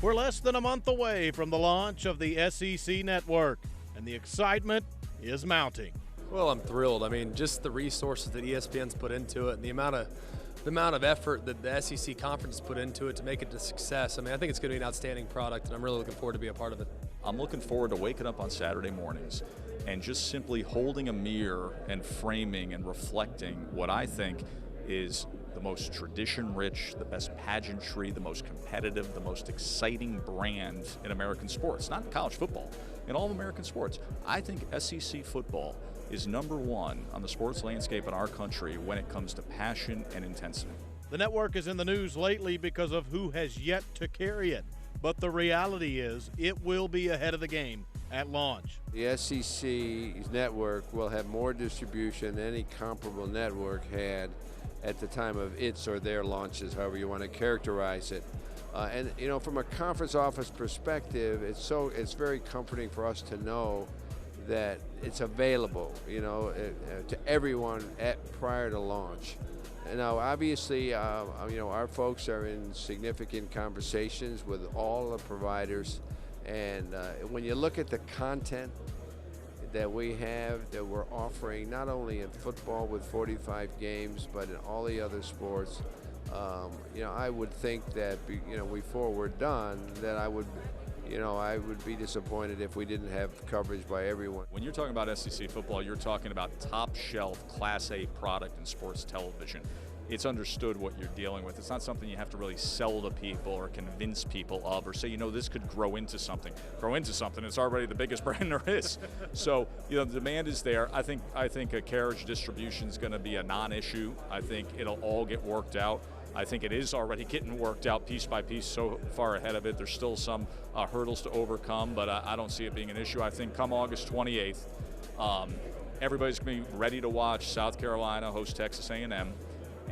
We're less than a month away from the launch of the SEC Network, and the excitement is mounting. Well, I'm thrilled. I mean, just the resources that ESPN's put into it and the amount of effort that the SEC conference put into it to make it a success. I mean, I think it's going to be an outstanding product, and I'm really looking forward to be a part of it. I'm looking forward to waking up on Saturday mornings and just simply holding a mirror and framing and reflecting what I think is the most tradition-rich, the best pageantry, the most competitive, the most exciting brand in American sports, not in college football, in all of American sports. I think SEC football is number one on the sports landscape in our country when it comes to passion and intensity. The network is in the news lately because of who has yet to carry it, but the reality is it will be ahead of the game at launch. The SEC's network will have more distribution than any comparable network had at the time of its or their launches, however you want to characterize it. And you know, from a conference office perspective, it's very comforting for us to know that it's available, you know, to everyone prior to launch. And now, obviously, you know, our folks are in significant conversations with all the providers, and when you look at the content that we have, that we're offering, not only in football with 45 games, but in all the other sports, you know, I would think that, you know, before we're done, that I would be disappointed if we didn't have coverage by everyone. When you're talking about SEC football, you're talking about top shelf Class A product in sports television. It's understood what you're dealing with. It's not something you have to really sell to people or convince people of or say, you know, this could grow into something. It's already the biggest brand there is. So, you know, the demand is there. I think a carriage distribution is going to be a non-issue. I think it'll all get worked out. I think it is already getting worked out piece by piece, so far ahead of it. There's still some hurdles to overcome, but I don't see it being an issue. I think come August 28th, everybody's going to be ready to watch South Carolina host Texas A&M,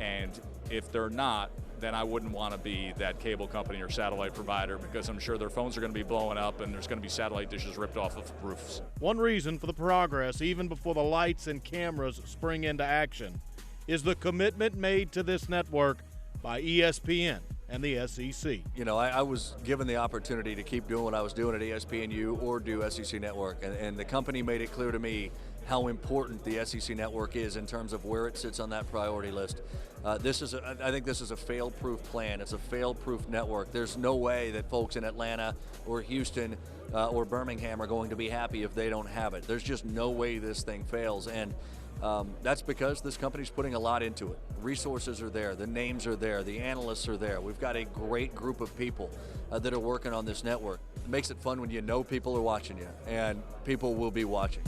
and if they're not, then I wouldn't want to be that cable company or satellite provider, because I'm sure their phones are going to be blowing up and there's going to be satellite dishes ripped off of roofs. One reason for the progress, even before the lights and cameras spring into action, is the commitment made to this network by ESPN and the SEC. You know, I was given the opportunity to keep doing what I was doing at ESPNU or do SEC Network, and the company made it clear to me how important the SEC Network is in terms of where it sits on that priority list. I think this is a fail-proof plan. It's a fail-proof network. There's no way that folks in Atlanta or Houston or Birmingham are going to be happy if they don't have it. There's just no way this thing fails, and that's because this company's putting a lot into it. Resources are there, the names are there, the analysts are there. We've got a great group of people that are working on this network. It makes it fun when you know people are watching you, and people will be watching.